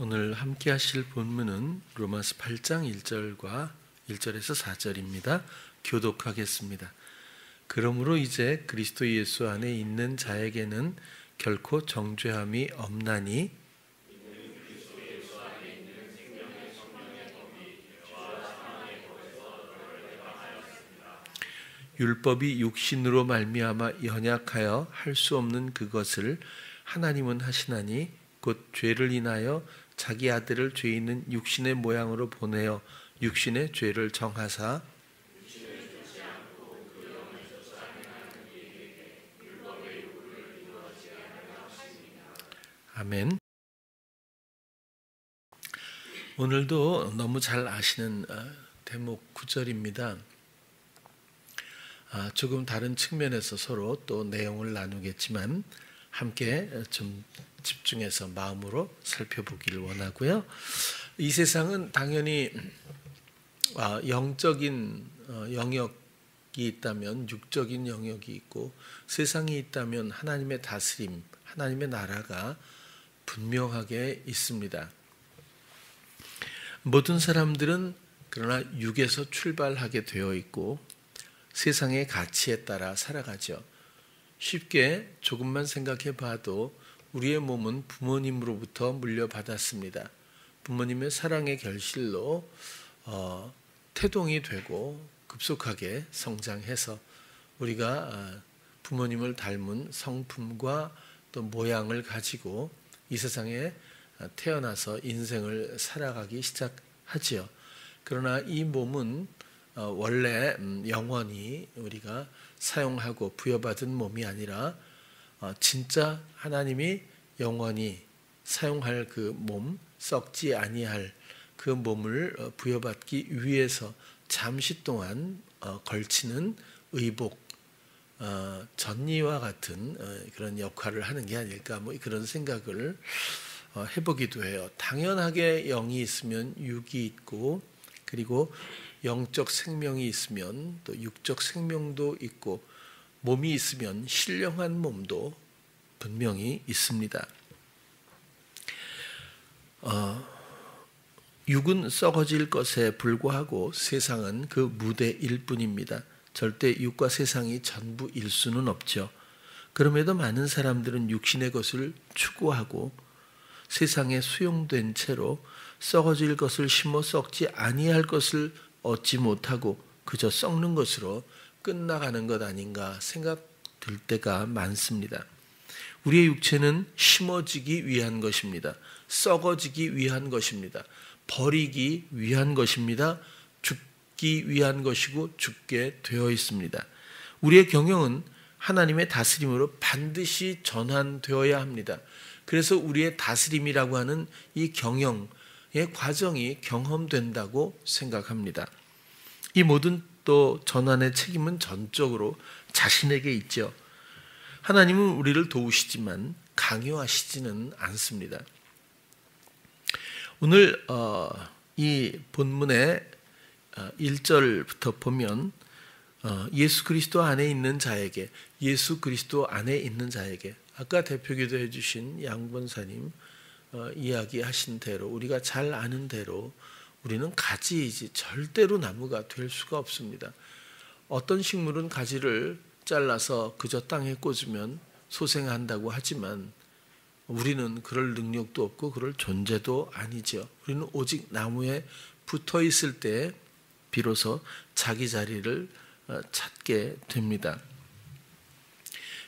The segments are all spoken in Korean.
오늘 함께 하실 본문은 로마서 8장 1절과 1절에서 4절입니다. 교독하겠습니다. 그러므로 이제 그리스도 예수 안에 있는 자에게는 결코 정죄함이 없나니 율법이 육신으로 말미암아 연약하여 할 수 없는 그것을 하나님은 하시나니 곧 죄를 인하여 자기 아들을 죄 있는 육신의 모양으로 보내어 육신의 죄를 정하사 아멘. 오늘도 너무 잘 아시는 대목 9절입니다. 조금 다른 측면에서 서로 또 내용을 나누겠지만 함께 좀 집중해서 마음으로 살펴보기를 원하고요. 이 세상은 당연히 영적인 영역이 있다면 육적인 영역이 있고 세상이 있다면 하나님의 다스림, 하나님의 나라가 분명하게 있습니다. 모든 사람들은 그러나 육에서 출발하게 되어 있고 세상의 가치에 따라 살아가죠. 쉽게 조금만 생각해 봐도 우리의 몸은 부모님으로부터 물려받았습니다. 부모님의 사랑의 결실로 태동이 되고 급속하게 성장해서 우리가 부모님을 닮은 성품과 또 모양을 가지고 이 세상에 태어나서 인생을 살아가기 시작하지요. 그러나 이 몸은 원래 영원히 우리가 사용하고 부여받은 몸이 아니라 진짜 하나님이 영원히 사용할 그 몸, 썩지 아니할 그 몸을 부여받기 위해서 잠시 동안 걸치는 의복, 전리와 같은 그런 역할을 하는 게 아닐까 뭐 그런 생각을 해보기도 해요. 당연하게 영이 있으면 육이 있고 그리고 영적 생명이 있으면 또 육적 생명도 있고 몸이 있으면 신령한 몸도 분명히 있습니다. 육은 썩어질 것에 불과하고 세상은 그 무대일 뿐입니다. 절대 육과 세상이 전부일 수는 없죠. 그럼에도 많은 사람들은 육신의 것을 추구하고 세상에 수용된 채로 썩어질 것을 심어 썩지 아니할 것을 얻지 못하고 그저 썩는 것으로 끝나가는 것 아닌가 생각될 때가 많습니다. 우리의 육체는 심어지기 위한 것입니다. 썩어지기 위한 것입니다. 버리기 위한 것입니다. 죽기 위한 것이고 죽게 되어 있습니다. 우리의 경영은 하나님의 다스림으로 반드시 전환되어야 합니다. 그래서 우리의 다스림이라고 하는 이 경영의 과정이 경험된다고 생각합니다. 이 모든 또 전환의 책임은 전적으로 자신에게 있죠. 하나님은 우리를 도우시지만 강요하시지는 않습니다. 오늘 이 본문의 1절부터 보면 예수 그리스도 안에 있는 자에게 예수 그리스도 안에 있는 자에게 아까 대표기도해 주신 양 권사님 이야기하신 대로 우리가 잘 아는 대로 우리는 가지이지 절대로 나무가 될 수가 없습니다. 어떤 식물은 가지를 잘라서 그저 땅에 꽂으면 소생한다고 하지만 우리는 그럴 능력도 없고 그럴 존재도 아니죠. 우리는 오직 나무에 붙어 있을 때 비로소 자기 자리를 찾게 됩니다.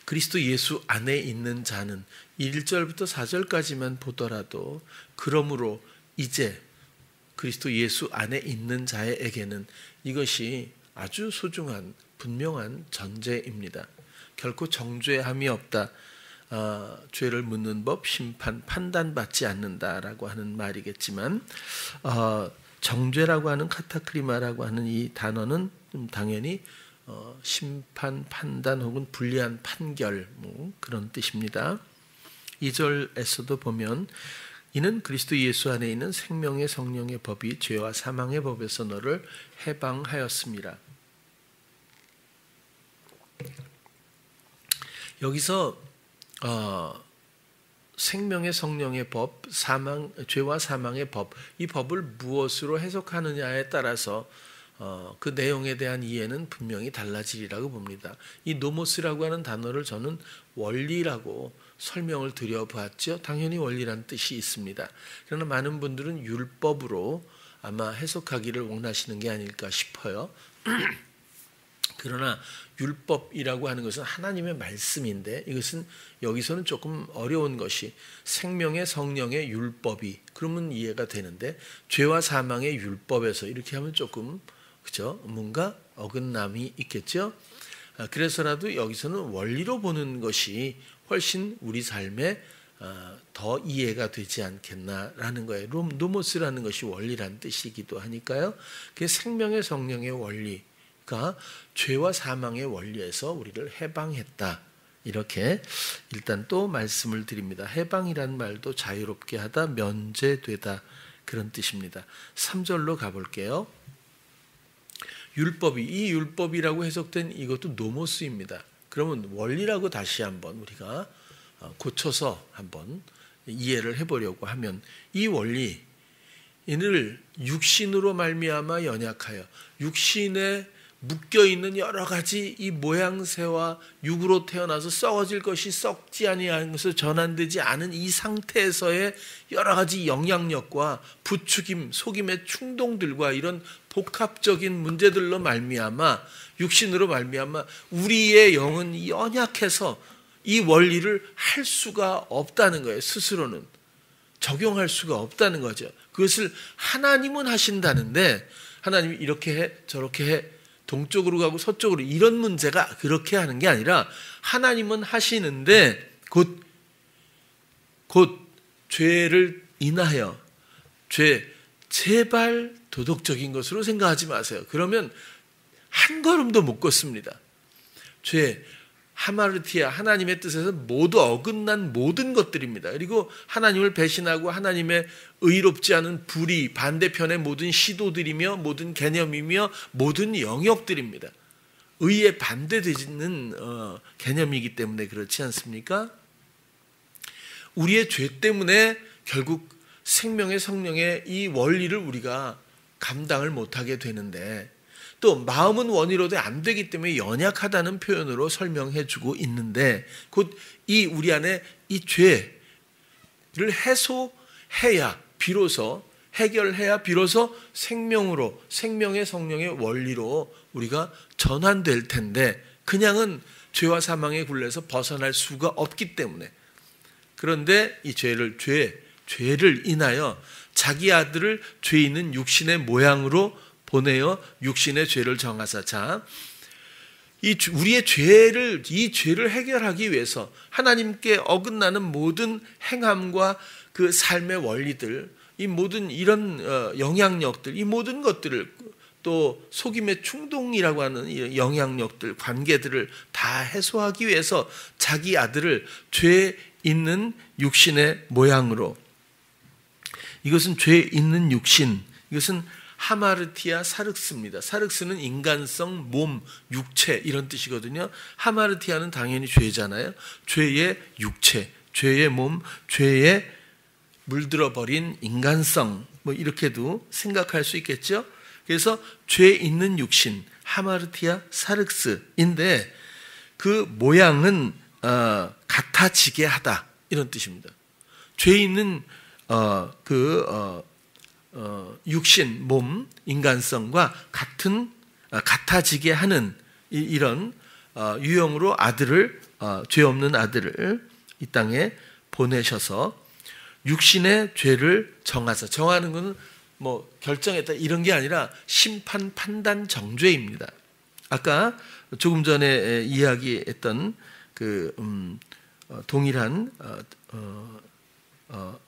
그리스도 예수 안에 있는 자는 1절부터 4절까지만 보더라도 그러므로 이제 그리스도 예수 안에 있는 자에게는 이것이 아주 소중한 분명한 전제입니다. 결코 정죄함이 없다. 죄를 묻는 법, 심판, 판단받지 않는다라고 하는 말이겠지만 정죄라고 하는 카타크리마라고 하는 이 단어는 당연히 심판, 판단 혹은 불리한 판결 그런 뜻입니다. 2절에서도 보면 이는 그리스도 예수 안에 있는 생명의 성령의 법이 죄와 사망의 법에서 너를 해방하였습니다. 여기서 생명의 성령의 법, 죄와 사망의 법, 이 법을 무엇으로 해석하느냐에 따라서 그 내용에 대한 이해는 분명히 달라지리라고 봅니다. 이 노모스라고 하는 단어를 저는 원리라고 설명을 드려보았죠. 당연히 원리란 뜻이 있습니다. 그러나 많은 분들은 율법으로 아마 해석하기를 원하시는 게 아닐까 싶어요. 그러나 율법이라고 하는 것은 하나님의 말씀인데, 이것은 여기서는 조금 어려운 것이 생명의 성령의 율법이 그러면 이해가 되는데, 죄와 사망의 율법에서 이렇게 하면 조금 그죠? 뭔가 어긋남이 있겠죠. 그래서라도 여기서는 원리로 보는 것이 훨씬 우리 삶에 더 이해가 되지 않겠나라는 거예요. 노모스라는 것이 원리란 뜻이기도 하니까요. 그게 생명의 성령의 원리가 죄와 사망의 원리에서 우리를 해방했다. 이렇게 일단 또 말씀을 드립니다. 해방이란 말도 자유롭게 하다, 면제되다, 그런 뜻입니다. 3절로 가볼게요. 율법이, 이 율법이라고 해석된 이것도 노모스입니다. 그러면 원리라고 다시 한번 우리가 고쳐서 한번 이해를 해보려고 하면, 이 원리를 육신으로 말미암아 연약하여 육신에 묶여있는 여러 가지 이 모양새와 육으로 태어나서 썩어질 것이 썩지 아니하면서 전환되지 않은 이 상태에서의 여러 가지 영향력과 부추김, 속임의 충동들과 이런 복합적인 문제들로 말미암아, 육신으로 말미암아 우리의 영은 연약해서 이 원리를 할 수가 없다는 거예요. 스스로는 적용할 수가 없다는 거죠. 그것을 하나님은 하신다는데, 하나님이 이렇게 해 저렇게 해 동쪽으로 가고 서쪽으로, 이런 문제가 그렇게 하는 게 아니라 하나님은 하시는데 곧 죄를 인하여, 제발 도덕적인 것으로 생각하지 마세요. 그러면 한 걸음도 못 걷습니다. 하마르티아, 하나님의 뜻에서 모두 어긋난 모든 것들입니다. 그리고 하나님을 배신하고 하나님의 의롭지 않은 불의, 반대편의 모든 시도들이며 모든 개념이며 모든 영역들입니다. 의에 반대되는 개념이기 때문에 그렇지 않습니까? 우리의 죄 때문에 결국 생명의 성령의 이 원리를 우리가 감당을 못하게 되는데, 또 마음은 원이로도 안 되기 때문에 연약하다는 표현으로 설명해주고 있는데, 곧 이 우리 안에 이 죄를 해소해야 비로소, 해결해야 비로소 생명의 성령의 원리로 우리가 전환될 텐데, 그냥은 죄와 사망의 굴레에서 벗어날 수가 없기 때문에. 그런데 이 죄를 인하여 자기 아들을 죄 있는 육신의 모양으로 보내어 육신의 죄를 정하사. 자, 우리의 이 죄를 해결하기 위해서 하나님께 어긋나는 모든 행함과 그 삶의 원리들, 이 모든 이런 영향력들, 이 모든 것들을, 또 속임의 충동이라고 하는 이 영향력들, 관계들을 다 해소하기 위해서 자기 아들을 죄 있는 육신의 모양으로, 이것은 죄 있는 육신, 이것은 하마르티아 사륵스입니다. 사륵스는 인간성, 몸, 육체 이런 뜻이거든요. 하마르티아는 당연히 죄잖아요. 죄의 육체, 죄의 몸, 죄에 물들어버린 인간성, 뭐 이렇게도 생각할 수 있겠죠. 그래서 죄 있는 육신, 하마르티아 사륵스인데, 그 모양은 같아지게 하다, 이런 뜻입니다. 죄 있는 육신, 몸, 인간성과 같아지게 하는 이런 유형으로 아들을, 죄 없는 아들을 이 땅에 보내셔서 육신의 죄를 정하사. 정하는 것은 뭐 결정했다 이런 게 아니라 심판, 판단, 정죄입니다. 아까 조금 전에 이야기했던 동일한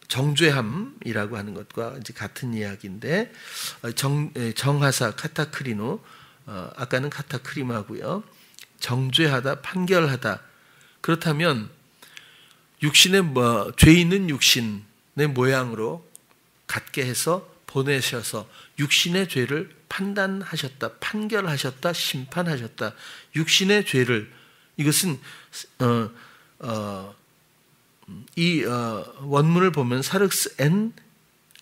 정죄함이라고 하는 것과 이제 같은 이야기인데, 정하사, 카타크리노, 아까는 카타크리마고요. 정죄하다, 판결하다. 그렇다면 육신의 죄 있는 육신의 모양으로 갖게 해서 보내셔서 육신의 죄를 판단하셨다, 판결하셨다, 심판하셨다. 육신의 죄를, 이것은 이 원문을 보면 사륵스 엔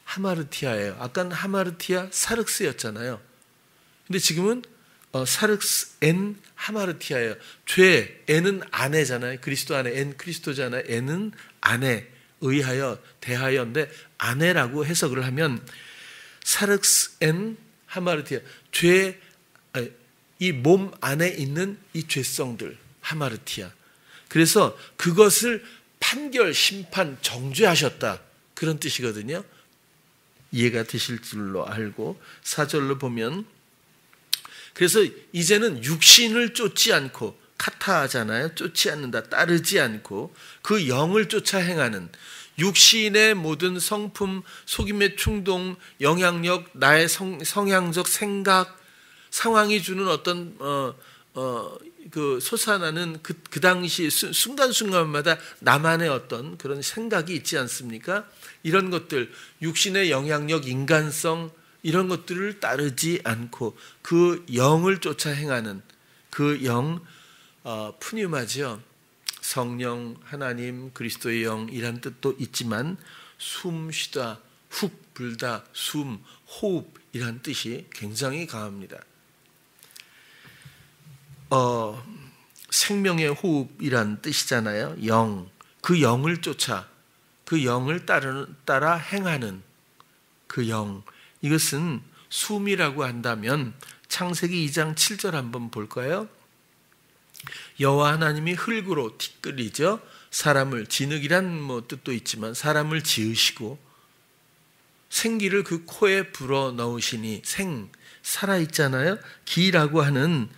하마르티아예요. 아까는 하마르티아 사륵스였잖아요. 근데 지금은 사륵스 엔 하마르티아예요. 죄, 엔은 아내잖아요. 그리스도 안에, 엔 그리스도잖아요. 엔은 아내, 의하여, 대하여인데 아내라고 해석을 하면 사륵스 엔 하마르티아, 죄, 이 몸 안에 있는 이 죄성들, 하마르티아. 그래서 그것을 판결, 심판, 정죄하셨다. 그런 뜻이거든요. 이해가 되실 줄로 알고 4절로 보면 그래서 이제는 육신을 쫓지 않고 카타하잖아요. 쫓지 않는다. 따르지 않고 그 영을 쫓아 행하는 육신의 모든 성품, 속임의 충동, 영향력, 나의 성향적 생각, 상황이 주는 어떤 그 솟아나는 그 당시 순간순간마다 나만의 어떤 그런 생각이 있지 않습니까? 이런 것들, 육신의 영향력, 인간성 이런 것들을 따르지 않고 그 영을 쫓아 행하는 그 영, 푸뉴마죠. 성령, 하나님, 그리스도의 영이란 뜻도 있지만 숨 쉬다, 훅 불다, 숨, 호흡이란 뜻이 굉장히 강합니다. 생명의 호흡이란 뜻이잖아요. 영, 그 영을 쫓아 그 영을 따라 행하는 그 영, 이것은 숨이라고 한다면 창세기 2장 7절 한번 볼까요? 여호와 하나님이 흙으로 티끌이죠. 사람을, 진흙이란 뜻도 있지만 사람을 지으시고 생기를 그 코에 불어 넣으시니 살아있잖아요. 기라고 하는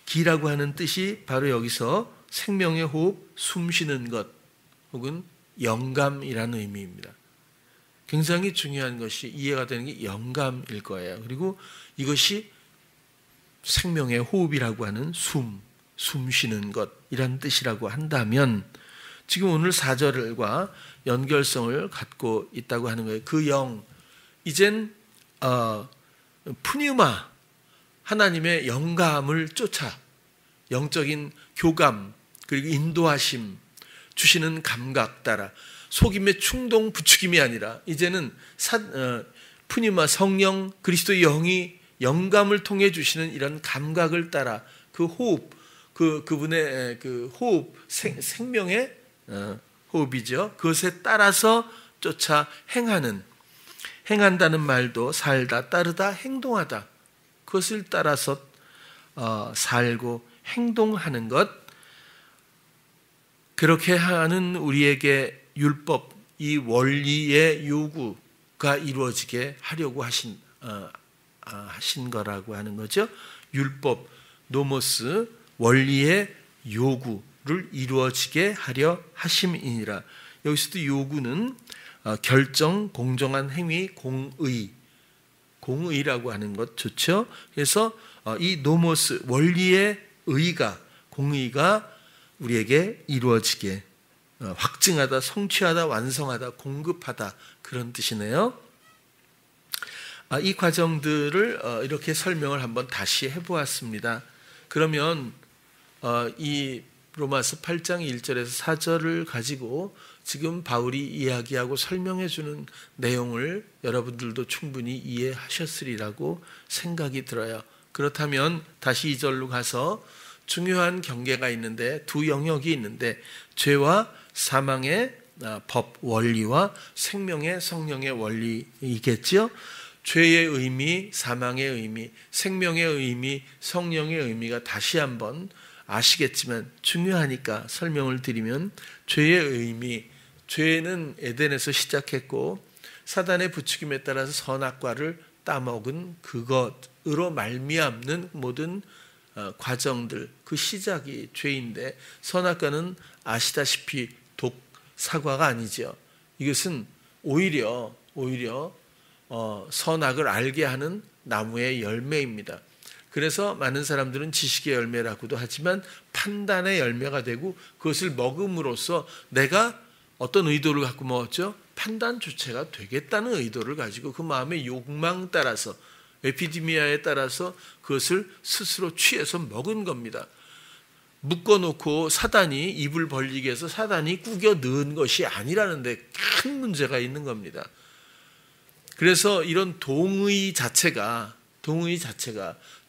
기라고 하는 뜻이 바로 여기서 생명의 호흡, 숨 쉬는 것 혹은 영감이라는 의미입니다. 굉장히 중요한 것이 이해가 되는 게 영감일 거예요. 그리고 이것이 생명의 호흡이라고 하는 숨 쉬는 것이란 뜻이라고 한다면 지금 오늘 4절과 연결성을 갖고 있다고 하는 거예요. 그 영, 이젠 푸뉴마, 하나님의 영감을 쫓아 영적인 교감 그리고 인도하심 주시는 감각 따라 속임의 충동 부추김이 아니라 이제는 푸뉴마 성령 그리스도의 영이 영감을 통해 주시는 이런 감각을 따라 그 호흡 그분의 그 호흡 생명의 호흡이죠. 그것에 따라서 쫓아 행한다는 말도 살다 따르다 행동하다 그것을 따라서 살고 행동하는 것 그렇게 하는 우리에게 율법 이 원리의 요구가 이루어지게 하려고 하신 거라고 하는 거죠. 율법 노모스 원리의 요구를 이루어지게 하려 하심이니라. 여기서도 요구는 결정, 공정한 행위, 공의라고 하는 것 좋죠. 그래서 이 노모스 원리의 의가 공의가 우리에게 이루어지게 확증하다, 성취하다, 완성하다, 공급하다 그런 뜻이네요. 이 과정들을 이렇게 설명을 한번 다시 해보았습니다. 그러면 이 로마서 8장 1절에서 4절을 가지고 지금 바울이 이야기하고 설명해 주는 내용을 여러분들도 충분히 이해하셨으리라고 생각이 들어요. 그렇다면 다시 2절로 가서 중요한 경계가 있는데 두 영역이 있는데 죄와 사망의 법 원리와 생명의 성령의 원리이겠죠. 죄의 의미, 사망의 의미, 생명의 의미, 성령의 의미가 다시 한번 아시겠지만 중요하니까 설명을 드리면 죄의 의미, 죄는 에덴에서 시작했고 사단의 부추김에 따라서 선악과를 따먹은 그것으로 말미암는 모든 과정들 그 시작이 죄인데 선악과는 아시다시피 사과가 아니죠. 이것은 오히려 선악을 알게 하는 나무의 열매입니다. 그래서 많은 사람들은 지식의 열매라고도 하지만 판단의 열매가 되고 그것을 먹음으로써 내가 어떤 의도를 갖고 먹었죠? 판단 주체가 되겠다는 의도를 가지고 그 마음의 욕망 따라서 에피디미아에 따라서 그것을 스스로 취해서 먹은 겁니다. 묶어놓고 사단이 입을 벌리게 해서 사단이 꾸겨 넣은 것이 아니라는 데 큰 문제가 있는 겁니다. 그래서 이런 동의 자체가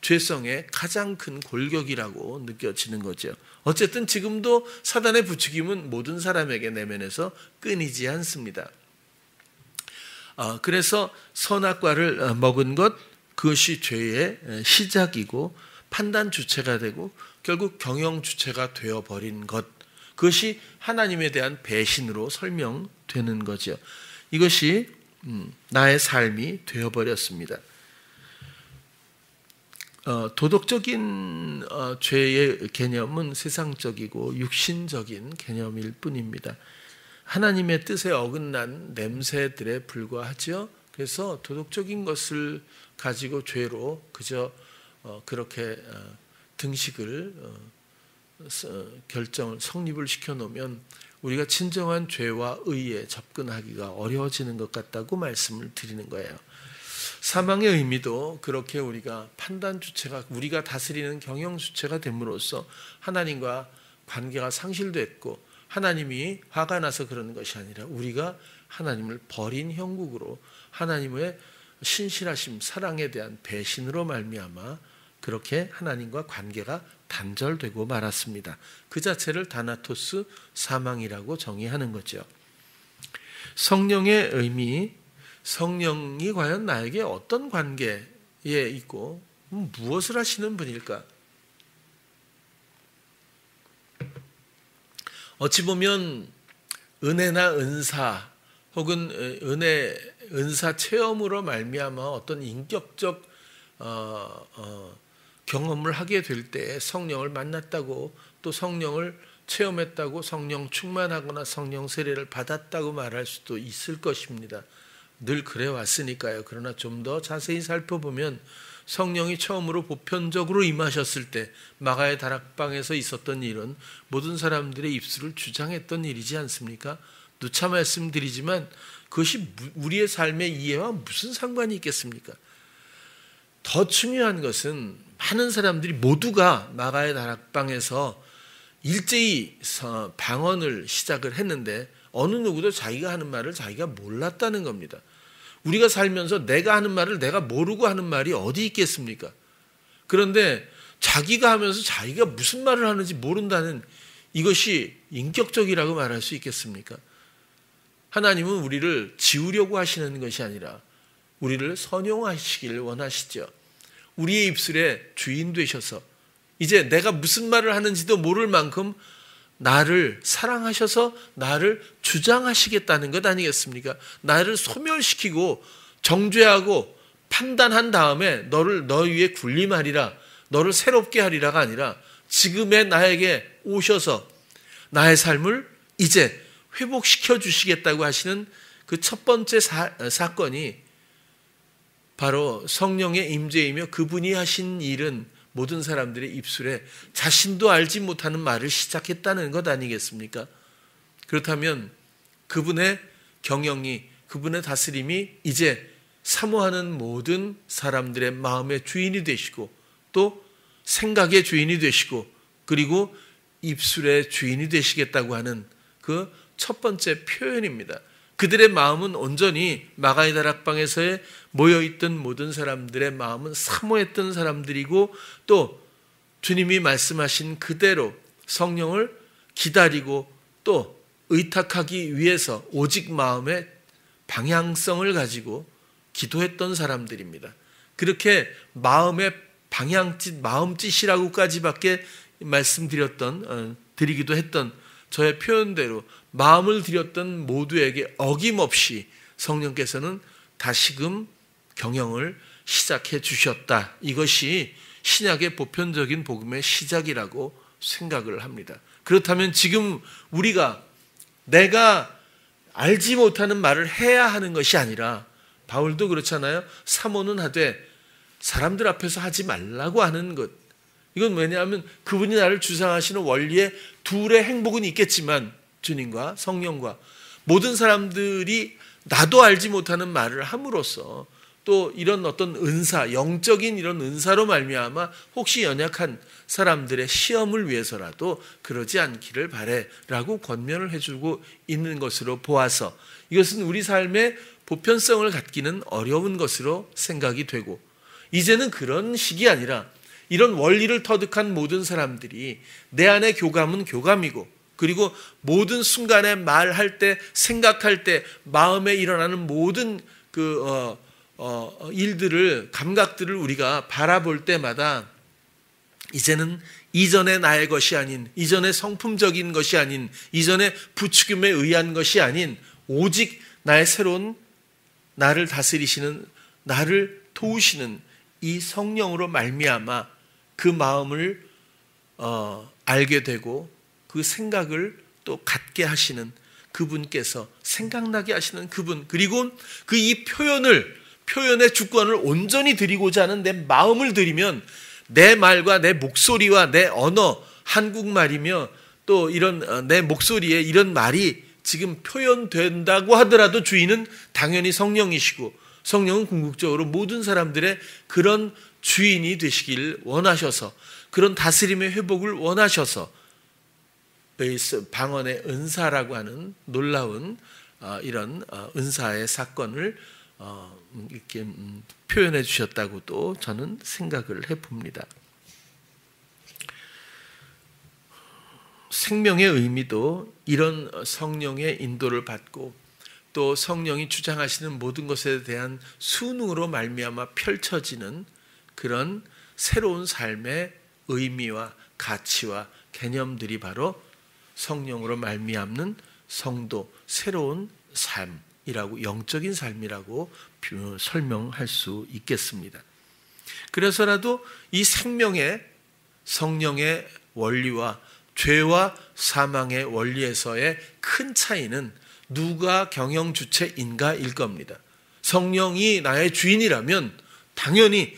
죄성의 가장 큰 골격이라고 느껴지는 거죠. 어쨌든 지금도 사단의 부추김은 모든 사람에게 내면에서 끊이지 않습니다. 그래서 선악과를 먹은 것, 그것이 죄의 시작이고 판단 주체가 되고 결국 경영 주체가 되어버린 것, 그것이 하나님에 대한 배신으로 설명되는 거죠. 이것이 나의 삶이 되어버렸습니다. 도덕적인 죄의 개념은 세상적이고 육신적인 개념일 뿐입니다. 하나님의 뜻에 어긋난 냄새들에 불과하죠. 그래서 도덕적인 것을 가지고 죄로 그저 그렇게 등식을 성립을 시켜놓으면 우리가 진정한 죄와 의에 접근하기가 어려워지는 것 같다고 말씀을 드리는 거예요. 사망의 의미도 그렇게 우리가 판단 주체가, 우리가 다스리는 경영 주체가 됨으로써 하나님과 관계가 상실됐고 하나님이 화가 나서 그러는 것이 아니라 우리가 하나님을 버린 형국으로 하나님의 신실하심, 사랑에 대한 배신으로 말미암아 그렇게 하나님과 관계가 단절되고 말았습니다. 그 자체를 다나토스, 사망이라고 정의하는 거죠. 성령의 의미, 성령이 과연 나에게 어떤 관계에 있고 무엇을 하시는 분일까? 어찌 보면 은혜나 은사 혹은 은사 체험으로 말미암아 어떤 인격적 경험을 하게 될 때 성령을 만났다고, 또 성령을 체험했다고, 성령 충만하거나 성령 세례를 받았다고 말할 수도 있을 것입니다. 늘 그래 왔으니까요. 그러나 좀 더 자세히 살펴보면 성령이 처음으로 보편적으로 임하셨을 때 마가의 다락방에서 있었던 일은 모든 사람들의 입술을 주장했던 일이지 않습니까? 누차 말씀드리지만 그것이 우리의 삶의 이해와 무슨 상관이 있겠습니까? 더 중요한 것은 많은 사람들이 모두가 마가의 다락방에서 일제히 방언을 시작을 했는데 어느 누구도 자기가 하는 말을 자기가 몰랐다는 겁니다. 우리가 살면서 내가 하는 말을 내가 모르고 하는 말이 어디 있겠습니까? 그런데 자기가 하면서 자기가 무슨 말을 하는지 모른다는 이것이 인격적이라고 말할 수 있겠습니까? 하나님은 우리를 지우려고 하시는 것이 아니라 우리를 선용하시길 원하시죠. 우리의 입술의 주인 되셔서 이제 내가 무슨 말을 하는지도 모를 만큼 나를 사랑하셔서 나를 주장하시겠다는 것 아니겠습니까? 나를 소멸시키고 정죄하고 판단한 다음에 너 위에 군림하리라, 너를 새롭게 하리라가 아니라 지금의 나에게 오셔서 나의 삶을 이제 회복시켜 주시겠다고 하시는 그 첫 번째 사건이 바로 성령의 임재이며 그분이 하신 일은 모든 사람들의 입술에 자신도 알지 못하는 말을 시작했다는 것 아니겠습니까? 그렇다면 그분의 경영이, 그분의 다스림이 이제 사모하는 모든 사람들의 마음의 주인이 되시고 또 생각의 주인이 되시고 그리고 입술의 주인이 되시겠다고 하는 그 첫 번째 표현입니다. 그들의 마음은 온전히 마가의 다락방에서의 모여있던 모든 사람들의 마음은 사모했던 사람들이고 또 주님이 말씀하신 그대로 성령을 기다리고 또 의탁하기 위해서 오직 마음의 방향성을 가지고 기도했던 사람들입니다. 그렇게 마음의 마음짓이라고까지밖에 드리기도 했던 저의 표현대로 마음을 드렸던 모두에게 어김없이 성령께서는 다시금 경영을 시작해 주셨다. 이것이 신약의 보편적인 복음의 시작이라고 생각을 합니다. 그렇다면 지금 우리가 내가 알지 못하는 말을 해야 하는 것이 아니라 바울도 그렇잖아요. 사모는 하되 사람들 앞에서 하지 말라고 하는 것. 이건 왜냐하면 그분이 나를 주장하시는 원리에 둘의 행복은 있겠지만 주님과 성령과 모든 사람들이 나도 알지 못하는 말을 함으로써 또 이런 어떤 은사, 영적인 이런 은사로 말미암아 혹시 연약한 사람들의 시험을 위해서라도 그러지 않기를 바래라고 권면을 해주고 있는 것으로 보아서 이것은 우리 삶의 보편성을 갖기는 어려운 것으로 생각이 되고, 이제는 그런 식이 아니라 이런 원리를 터득한 모든 사람들이 내 안의 교감은 교감이고, 그리고 모든 순간에 말할 때, 생각할 때, 마음에 일어나는 모든 일들을, 감각들을 우리가 바라볼 때마다 이제는 이전의 나의 것이 아닌, 이전의 성품적인 것이 아닌, 이전의 부추김에 의한 것이 아닌 오직 나의 새로운 나를 다스리시는, 나를 도우시는 이 성령으로 말미암아 그 마음을 알게 되고 그 생각을 또 갖게 하시는 그분께서, 생각나게 하시는 그분, 그리고 그 이 표현의 주권을 온전히 드리고자 하는 내 마음을 드리면 내 말과 내 목소리와 내 언어, 한국말이며 또 이런 내 목소리에 이런 말이 지금 표현된다고 하더라도 주인은 당연히 성령이시고, 성령은 궁극적으로 모든 사람들의 그런 주인이 되시길 원하셔서, 그런 다스림의 회복을 원하셔서 방언의 은사라고 하는 놀라운 이런 은사의 사건을 이렇게 표현해 주셨다고도 저는 생각을 해봅니다. 생명의 의미도 이런 성령의 인도를 받고 또 성령이 주장하시는 모든 것에 대한 순응으로 말미암아 펼쳐지는 그런 새로운 삶의 의미와 가치와 개념들이 바로 성령으로 말미암는 성도, 새로운 삶이라고, 영적인 삶이라고 설명할 수 있겠습니다. 그래서라도 이 생명의 성령의 원리와 죄와 사망의 원리에서의 큰 차이는 누가 경영 주체인가일 겁니다. 성령이 나의 주인이라면 당연히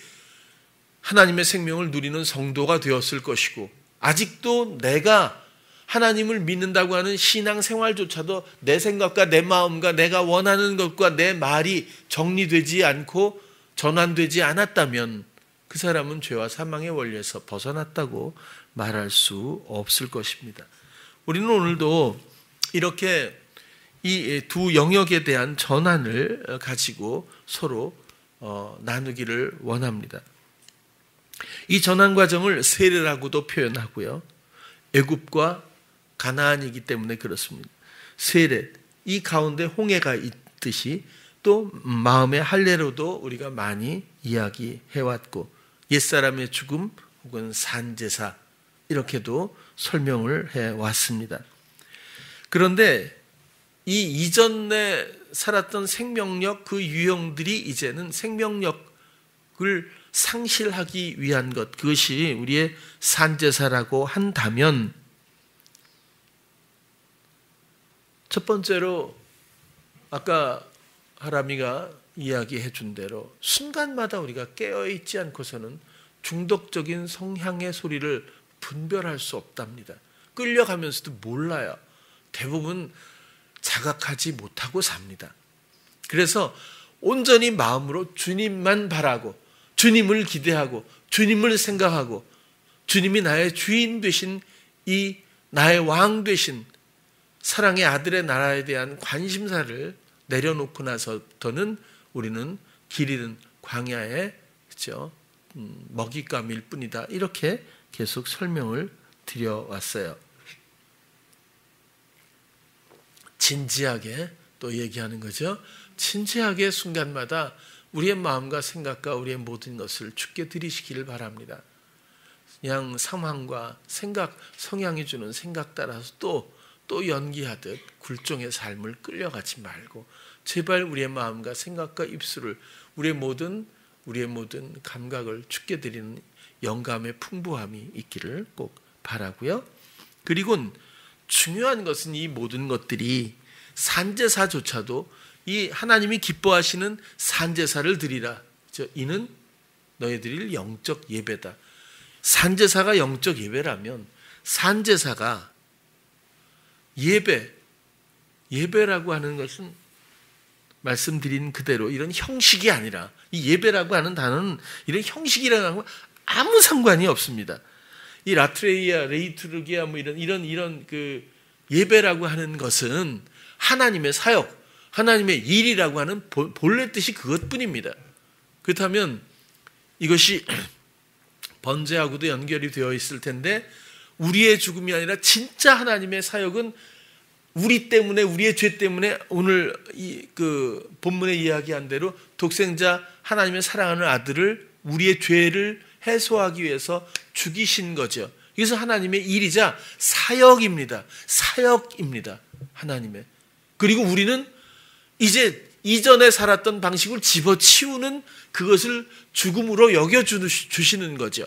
하나님의 생명을 누리는 성도가 되었을 것이고, 아직도 내가 하나님을 믿는다고 하는 신앙생활조차도 내 생각과 내 마음과 내가 원하는 것과 내 말이 정리되지 않고 전환되지 않았다면 그 사람은 죄와 사망의 원리에서 벗어났다고 말할 수 없을 것입니다. 우리는 오늘도 이렇게 이 두 영역에 대한 전환을 가지고 서로 나누기를 원합니다. 이 전환 과정을 세례라고도 표현하고요. 애굽과 가나안이기 때문에 그렇습니다. 세례, 이 가운데 홍해가 있듯이 또 마음의 할례로도 우리가 많이 이야기해왔고, 옛사람의 죽음 혹은 산제사 이렇게도 설명을 해왔습니다. 그런데 이 이전에 살았던 생명력, 그 유형들이 이제는 생명력을 상실하기 위한 것, 그것이 우리의 산제사라고 한다면, 첫 번째로 아까 하람이가 이야기해 준 대로 순간마다 우리가 깨어있지 않고서는 중독적인 성향의 소리를 분별할 수 없답니다. 끌려가면서도 몰라요. 대부분 자각하지 못하고 삽니다. 그래서 온전히 마음으로 주님만 바라고, 주님을 기대하고, 주님을 생각하고, 주님이 나의 주인 되신, 이 나의 왕 되신 사랑의 아들의 나라에 대한 관심사를 내려놓고 나서부터는 우리는 길 잃은 광야의, 그렇죠? 먹잇감일 뿐이다. 이렇게 계속 설명을 드려왔어요. 진지하게 또 얘기하는 거죠. 진지하게 순간마다 우리의 마음과 생각과 우리의 모든 것을 주께 드리시기를 바랍니다. 그냥 상황과 생각, 성향이 주는 생각 따라서 또 연기하듯 굴종의 삶을 끌려가지 말고 제발 우리의 마음과 생각과 입술을, 우리의 모든 감각을 주께 드리는 영감의 풍부함이 있기를 꼭 바라고요. 그리고 중요한 것은 이 모든 것들이 산제사조차도 이 하나님이 기뻐하시는 산제사를 드리라. 이는 너희 드릴 영적 예배다. 산제사가 영적 예배라면 산제사가 예배라고 하는 것은 말씀드린 그대로 이런 형식이 아니라, 이 예배라고 하는 단어는 이런 형식이라는 거 아무 상관이 없습니다. 이 라트레이아, 레이투르기아 뭐 이런 그 예배라고 하는 것은 하나님의 사역, 하나님의 일이라고 하는 본래 뜻이 그것뿐입니다. 그렇다면 이것이 번제하고도 연결이 되어 있을 텐데, 우리의 죽음이 아니라 진짜 하나님의 사역은 우리 때문에, 우리의 죄 때문에 오늘 그 본문에 이야기한 대로 독생자 하나님의 사랑하는 아들을 우리의 죄를 해소하기 위해서 죽이신 거죠. 그래서 하나님의 일이자 사역입니다. 사역입니다. 하나님의. 그리고 우리는 이제 이전에 살았던 방식을 집어치우는 그것을 죽음으로 여겨주시는 거죠.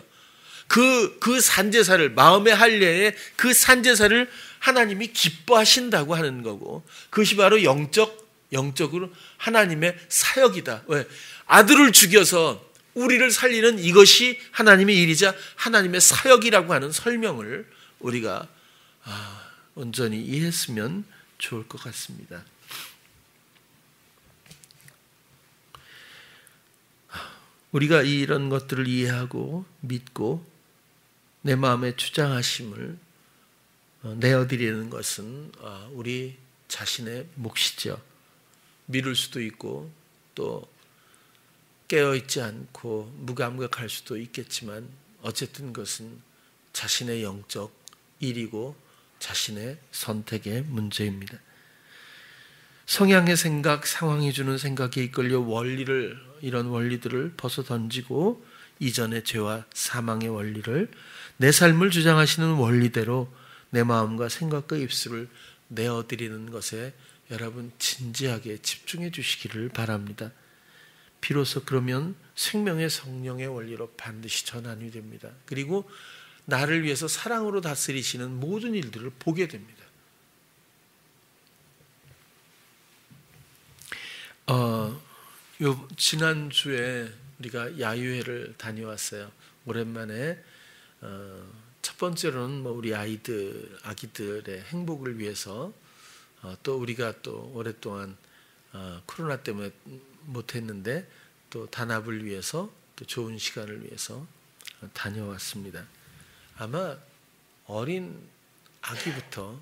그 산제사를, 마음의 할례의 그 산제사를 하나님이 기뻐하신다고 하는 거고, 그것이 바로 영적으로 하나님의 사역이다. 왜? 아들을 죽여서 우리를 살리는 이것이 하나님의 일이자 하나님의 사역이라고 하는 설명을 우리가 온전히 이해했으면 좋을 것 같습니다. 우리가 이런 것들을 이해하고 믿고 내 마음의 주장하심을 내어드리는 것은 우리 자신의 몫이죠. 미룰 수도 있고 또 깨어있지 않고 무감각할 수도 있겠지만, 어쨌든 그것은 자신의 영적 일이고 자신의 선택의 문제입니다. 성향의 생각, 상황이 주는 생각에 이끌려 이런 원리들을 벗어던지고 이전의 죄와 사망의 원리를 내 삶을 주장하시는 원리대로 내 마음과 생각과 입술을 내어드리는 것에 여러분 진지하게 집중해 주시기를 바랍니다. 비로소 그러면 생명의 성령의 원리로 반드시 전환이 됩니다. 그리고 나를 위해서 사랑으로 다스리시는 모든 일들을 보게 됩니다. 지난주에 우리가 야유회를 다녀왔어요. 오랜만에 첫 번째로는 우리 아기들의 행복을 위해서, 또 우리가 또 오랫동안 코로나 때문에 못했는데 또 단합을 위해서, 또 좋은 시간을 위해서 다녀왔습니다. 아마 어린 아기부터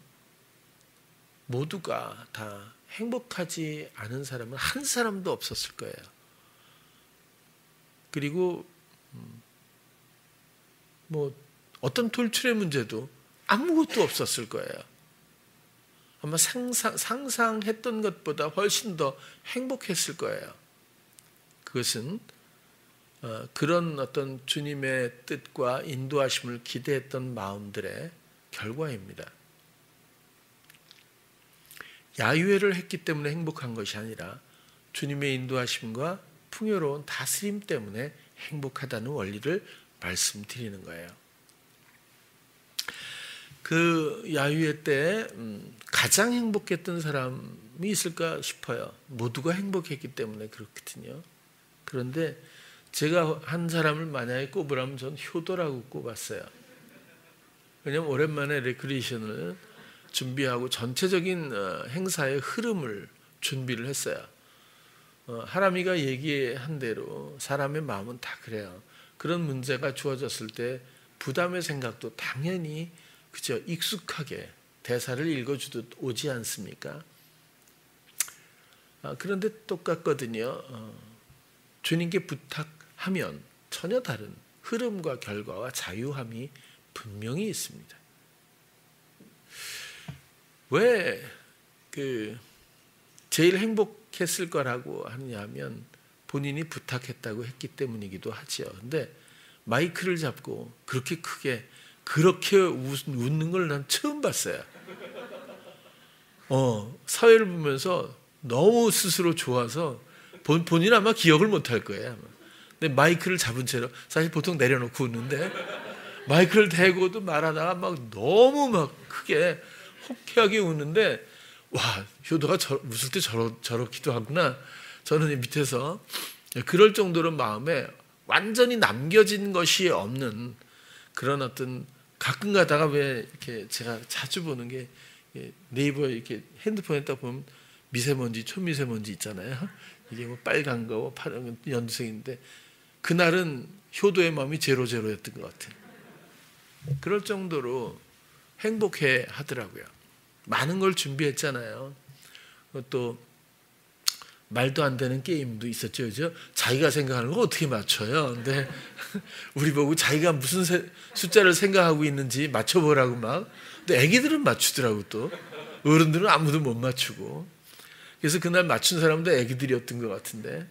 모두가 다 행복하지 않은 사람은 한 사람도 없었을 거예요. 그리고 어떤 돌출의 문제도 아무것도 없었을 거예요. 아마 상상했던 것보다 훨씬 더 행복했을 거예요. 그것은 그런 어떤 주님의 뜻과 인도하심을 기대했던 마음들의 결과입니다. 야유회를 했기 때문에 행복한 것이 아니라 주님의 인도하심과 풍요로운 다스림 때문에 행복하다는 원리를 말씀드리는 거예요. 그 야유회 때 가장 행복했던 사람이 있을까 싶어요. 모두가 행복했기 때문에 그렇거든요. 그런데 제가 한 사람을 만약에 꼽으라면 전 효도라고 꼽았어요. 왜냐하면 오랜만에 레크리에이션을 준비하고 전체적인 행사의 흐름을 준비를 했어요. 하람이가 얘기한 대로 사람의 마음은 다 그래요. 그런 문제가 주어졌을 때 부담의 생각도 당연히 그저 익숙하게 대사를 읽어주듯 오지 않습니까? 그런데 똑같거든요. 주님께 부탁하면 전혀 다른 흐름과 결과와 자유함이 분명히 있습니다. 왜 제일 행복했을 거라고 하느냐면 본인이 부탁했다고 했기 때문이기도 하죠. 근데 마이크를 잡고 그렇게 크게 그렇게 웃는 걸 난 처음 봤어요. 사회를 보면서 너무 스스로 좋아서 본인 아마 기억을 못할 거예요. 근데 마이크를 잡은 채로, 사실 보통 내려놓고 웃는데 마이크를 대고도 말하다가 막 너무 막 크게 호쾌하게 웃는데, 와, 효도가 웃을 때 저렇기도 하구나. 저는 밑에서 그럴 정도로 마음에 완전히 남겨진 것이 없는 그런 어떤, 가끔 가다가 왜 이렇게 제가 자주 보는 게 네이버 이렇게 핸드폰에 딱 보면 미세먼지, 초미세먼지 있잖아요. 이게 뭐 빨간 거, 파란 거, 연두색인데 그날은 효도의 마음이 제로였던 것 같아요. 그럴 정도로 행복해 하더라고요. 많은 걸 준비했잖아요. 또 말도 안 되는 게임도 있었죠, 그죠? 자기가 생각하는 거 어떻게 맞춰요? 근데 우리 보고 자기가 무슨 숫자를 생각하고 있는지 맞춰보라고 막. 근데 애기들은 맞추더라고 또. 어른들은 아무도 못 맞추고. 그래서 그날 맞춘 사람도 애기들이었던 것 같은데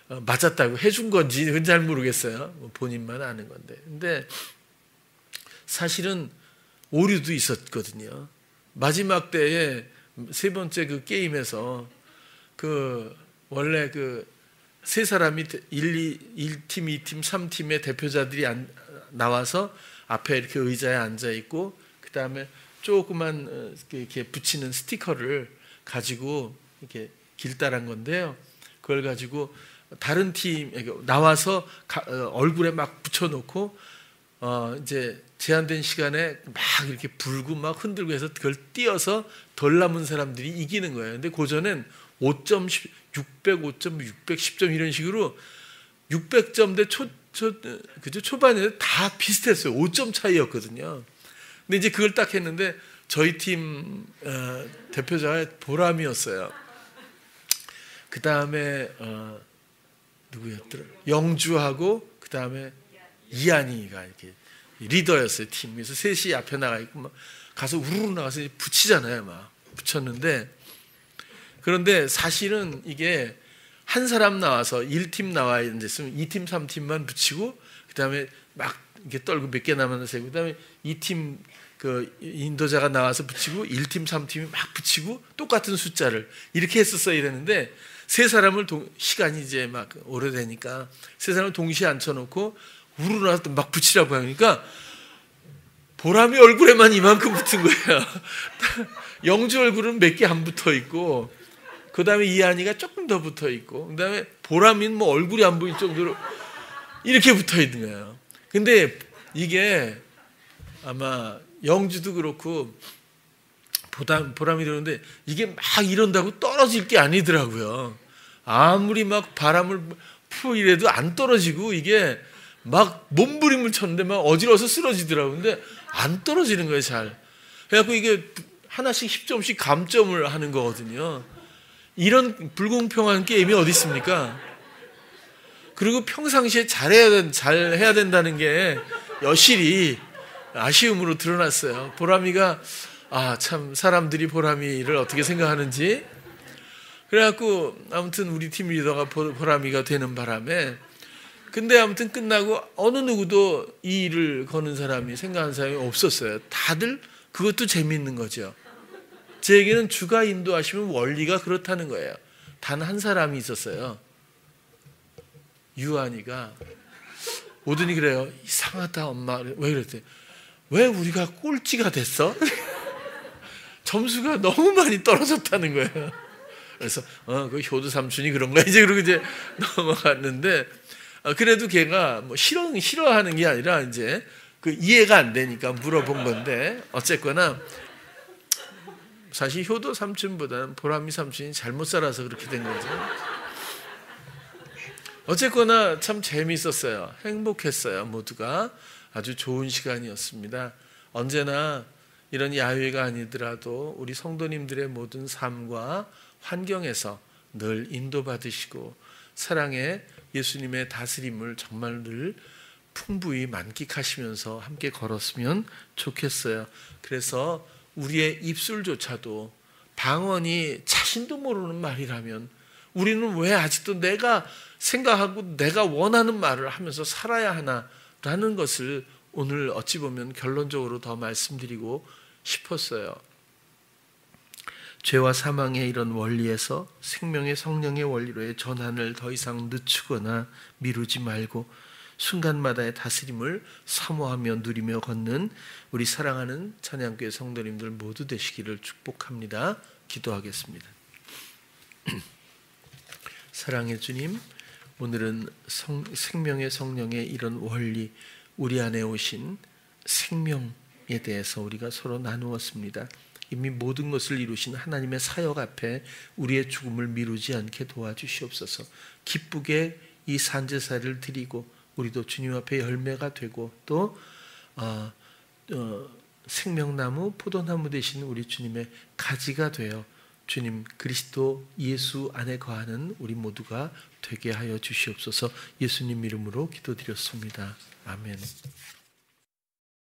맞았다고 해준 건지 그건 잘 모르겠어요. 본인만 아는 건데. 근데 사실은 오류도 있었거든요. 마지막 때에 세 번째 그 게임에서 그 원래 그 세 사람이 1팀, 2팀, 3팀의 대표자들이 나와서 앞에 이렇게 의자에 앉아 있고 그 다음에 조그만 이렇게 붙이는 스티커를 가지고 이렇게 길다란 건데요. 그걸 가지고 다른 팀 나와서 얼굴에 막 붙여놓고 이제 제한된 시간에 막 이렇게 불고 막 흔들고 해서 그걸 띄어서 덜 남은 사람들이 이기는 거예요. 근데 고전엔 5점, 600, 5점, 610점 이런 식으로 600점대 그죠? 초반에 다 비슷했어요. 5점 차이였거든요. 근데 이제 그걸 딱 했는데 저희 팀 대표자가 보람이었어요. 그 다음에 누구였더라? 영주하고 그 다음에 이한이가 이렇게 리더였어요. 팀에서 셋이 앞에 나가 있고 막 가서 우르르 나가서 붙이잖아요. 막 붙였는데 그런데 사실은 이게 한 사람 나와서 1팀 나와 있으면 2팀, 3팀만 붙이고 그 다음에 막 이렇게 떨고 몇 개 남았어요. 그 다음에 2팀 그 인도자가 나와서 붙이고 1팀, 3팀이 막 붙이고 똑같은 숫자를 이렇게 했었어야 되는데 세 사람을 시간이 이제 막 오래되니까 세 사람을 동시에 앉혀놓고 우르르 나서 막 붙이라고 하니까 보람이 얼굴에만 이만큼 붙은 거예요. 영주 얼굴은 몇 개 안 붙어 있고 그 다음에 이한이가 조금 더 붙어 있고 그 다음에 보람이는 뭐 얼굴이 안 보일 정도로 이렇게 붙어 있는 거예요. 근데 이게 아마 영주도 그렇고 보람이 그러는데 이게 막 이런다고 떨어질 게 아니더라고요. 아무리 막 바람을 푸 이래도 안 떨어지고 이게 막 몸부림을 쳤는데 막 어지러워서 쓰러지더라고요. 근데 안 떨어지는 거예요, 잘. 그래갖고 이게 하나씩 10점씩 감점을 하는 거거든요. 이런 불공평한 게임이 어디 있습니까? 그리고 평상시에 잘 해야 된다는 게 여실히 아쉬움으로 드러났어요. 보람이가 참 사람들이 보람이를 어떻게 생각하는지. 그래갖고 아무튼 우리 팀 리더가 보람이가 되는 바람에 근데 아무튼 끝나고 어느 누구도 이 일을 거는 사람이 생각하는 사람이 없었어요. 다들 그것도 재미있는 거죠. 제에게는 주가 인도하시면 원리가 그렇다는 거예요. 단 한 사람이 있었어요. 유한이가 오더니 그래요. 이상하다 엄마. 왜 그랬대? 왜 우리가 꼴찌가 됐어? 점수가 너무 많이 떨어졌다는 거예요. 그래서 그 효도 삼촌이 그런 거야. 이제 그러고 이제 넘어갔는데 그래도 걔가 뭐 싫어하는 게 아니라 이제 그 이해가 안 되니까 물어본 건데 어쨌거나 사실 효도 삼촌보다는 보람이 삼촌이 잘못 살아서 그렇게 된 거죠. 어쨌거나 참 재미있었어요. 행복했어요. 모두가 아주 좋은 시간이었습니다. 언제나 이런 야외가 아니더라도 우리 성도님들의 모든 삶과 환경에서 늘 인도받으시고 사랑의 예수님의 다스림을 정말 늘 풍부히 만끽하시면서 함께 걸었으면 좋겠어요. 그래서 우리의 입술조차도 방언이 자신도 모르는 말이라면 우리는 왜 아직도 내가 생각하고 내가 원하는 말을 하면서 살아야 하나라는 것을 오늘 어찌 보면 결론적으로 더 말씀드리고 싶었어요. 죄와 사망의 이런 원리에서 생명의 성령의 원리로의 전환을 더 이상 늦추거나 미루지 말고 순간마다의 다스림을 사모하며 누리며 걷는 우리 사랑하는 찬양교회 성도님들 모두 되시기를 축복합니다. 기도하겠습니다. 사랑의 주님, 오늘은 생명의 성령의 이런 원리, 우리 안에 오신 생명에 대해서 우리가 서로 나누었습니다. 이미 모든 것을 이루신 하나님의 사역 앞에 우리의 죽음을 미루지 않게 도와주시옵소서. 기쁘게 이 산제사를 드리고 우리도 주님 앞에 열매가 되고 또 생명나무 포도나무 되신 우리 주님의 가지가 되어 주님 그리스도 예수 안에 거하는 우리 모두가 되게 하여 주시옵소서. 예수님 이름으로 기도드렸습니다. 아멘.